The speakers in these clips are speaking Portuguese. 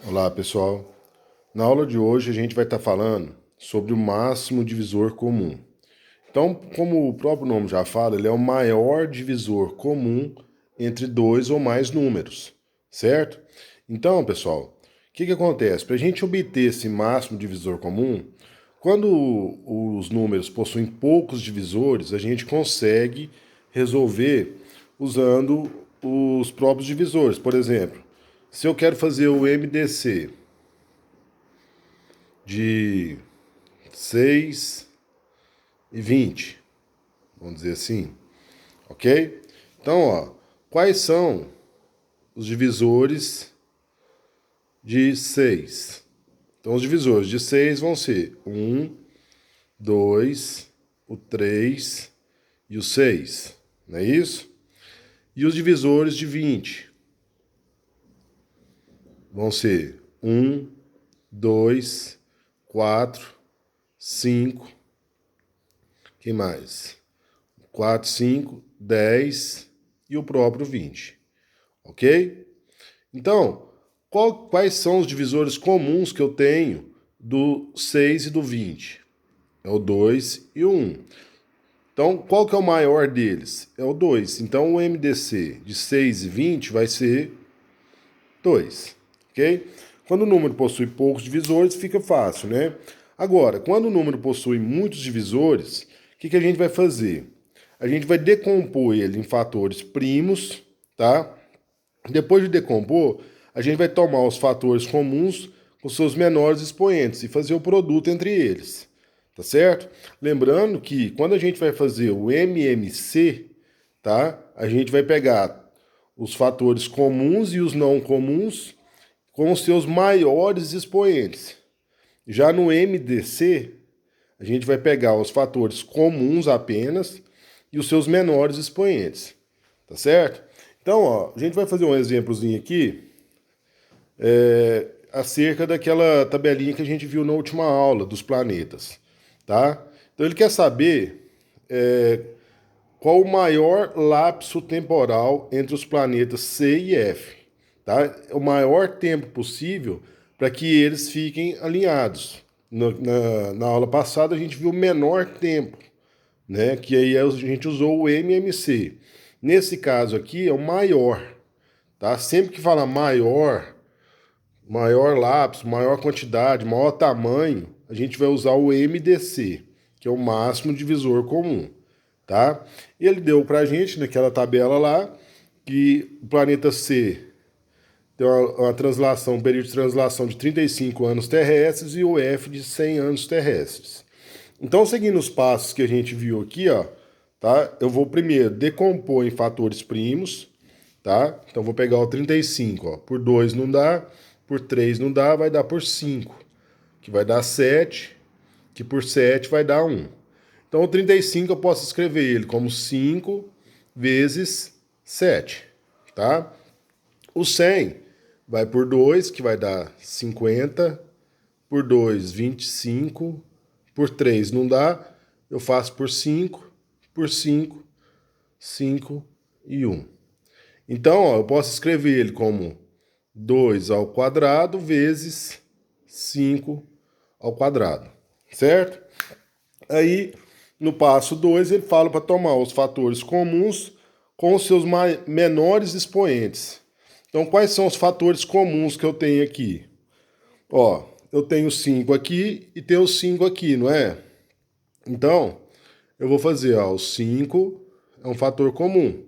Olá, pessoal. Na aula de hoje a gente vai estar falando sobre o máximo divisor comum. Então, como o próprio nome já fala, ele é o maior divisor comum entre dois ou mais números, certo? Então, pessoal, o que acontece? Para a gente obter esse máximo divisor comum, quando os números possuem poucos divisores, a gente consegue resolver usando os próprios divisores. Por exemplo, se eu quero fazer o MDC de 6 e 20, vamos dizer assim, ok? Então, ó, quais são os divisores de 6? Então, os divisores de 6 vão ser 1, 2, o 3 e o 6, não é isso? E os divisores de 20 vão ser 1, 2, 4, 5, que mais? 4, 5, 10 e o próprio 20, ok? Então, quais são os divisores comuns que eu tenho do 6 e do 20? É o 2 e o 1. Então, qual que é o maior deles? É o 2. Então, o MDC de 6 e 20 vai ser 2, ok? Quando o número possui poucos divisores, fica fácil, né? Agora, quando o número possui muitos divisores, o que a gente vai fazer? A gente vai decompor ele em fatores primos, tá? Depois de decompor, a gente vai tomar os fatores comuns com seus menores expoentes e fazer o produto entre eles, tá certo? Lembrando que quando a gente vai fazer o MMC, tá? A gente vai pegar os fatores comuns e os não comuns com os seus maiores expoentes. Já no MDC, a gente vai pegar os fatores comuns apenas e os seus menores expoentes, tá certo? Então, ó, a gente vai fazer um exemplozinho aqui acerca daquela tabelinha que a gente viu na última aula dos planetas, tá? Então ele quer saber qual o maior lapso temporal entre os planetas C e F, tá? O maior tempo possível para que eles fiquem alinhados. Na aula passada a gente viu o menor tempo, né? Que aí a gente usou o MMC. Nesse caso aqui é o maior, tá? Sempre que fala maior, maior lapso, maior quantidade, maior tamanho, a gente vai usar o MDC, que é o máximo divisor comum, tá? E ele deu pra gente naquela tabela lá que o planeta C tem uma translação, um período de translação de 35 anos terrestres e o F de 100 anos terrestres. Então, seguindo os passos que a gente viu aqui, ó, tá? Eu vou primeiro decompor em fatores primos, tá? Então, vou pegar o 35, ó, por 2 não dá, por 3 não dá, vai dar por 5, que vai dar 7, que por 7 vai dar 1. Então, o 35 eu posso escrever ele como 5 vezes 7, tá? O 100 vai por 2, que vai dar 50, por 2, 25, por 3 não dá, eu faço por 5, por 5, 5 e 1. Então, ó, eu posso escrever ele como 2 ao quadrado vezes 5 ao quadrado, certo? Aí, no passo 2, ele fala para tomar os fatores comuns com os seus menores expoentes. Então, quais são os fatores comuns que eu tenho aqui? Ó, eu tenho 5 aqui e tenho 5 aqui, não é? Então, eu vou fazer, ó, o 5 é um fator comum.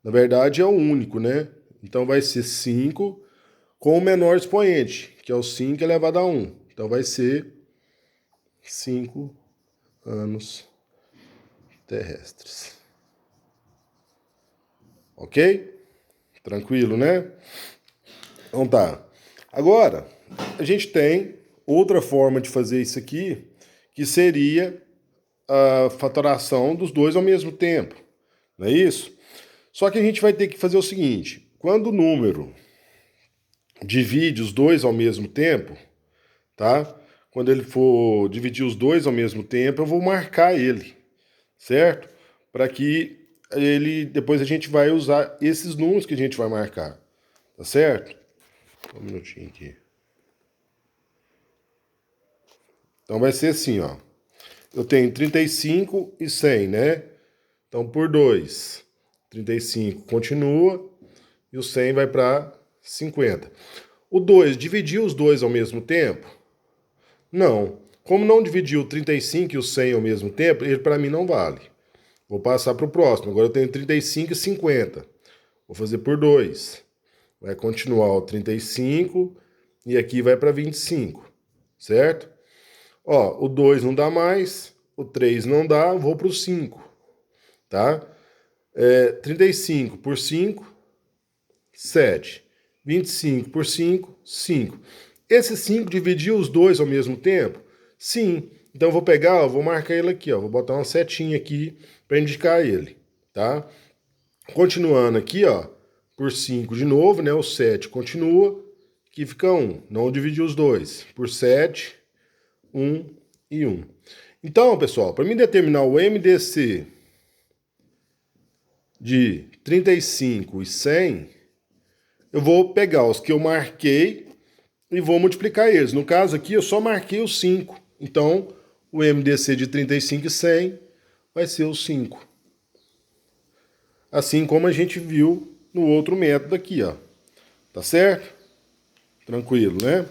Na verdade, é o único, né? Então, vai ser 5 com o menor expoente, que é o 5 elevado a 1. Então, vai ser 5 anos terrestres. Ok? Tranquilo, né? Então tá. Agora, a gente tem outra forma de fazer isso aqui, que seria a fatoração dos dois ao mesmo tempo. Não é isso? Só que a gente vai ter que fazer o seguinte: quando o número divide os dois ao mesmo tempo, tá? Quando ele for dividir os dois ao mesmo tempo, eu vou marcar ele, certo? Para que ele depois a gente vai usar esses números que a gente vai marcar, tá certo? Um minutinho aqui. Então vai ser assim, ó. Eu tenho 35 e 100, né? Então por 2, 35 continua e o 100 vai para 50. O 2, dividiu os dois ao mesmo tempo? Não. Como não dividiu o 35 e o 100 ao mesmo tempo, ele para mim não vale. Vou passar para o próximo. Agora eu tenho 35 e 50. Vou fazer por 2. Vai continuar o 35 e aqui vai para 25, certo? Ó, o 2 não dá mais, o 3 não dá, vou para o 5, tá? 35 por 5, 7. 25 por 5, 5. Esse 5 dividiu os dois ao mesmo tempo? Sim. Então eu vou pegar, vou marcar ele aqui, ó. Vou botar uma setinha aqui para indicar ele, tá? Continuando aqui, ó, por 5 de novo, né? O 7 continua, aqui fica 1. Não dividiu os dois. Por 7, 1 e 1. Então, pessoal, para mim determinar o MDC de 35 e 100, eu vou pegar os que eu marquei e vou multiplicar eles. No caso aqui, eu só marquei os 5. Então, o MDC de 35 e 100 vai ser o 5. Assim como a gente viu no outro método aqui, ó. Tá certo? Tranquilo, né?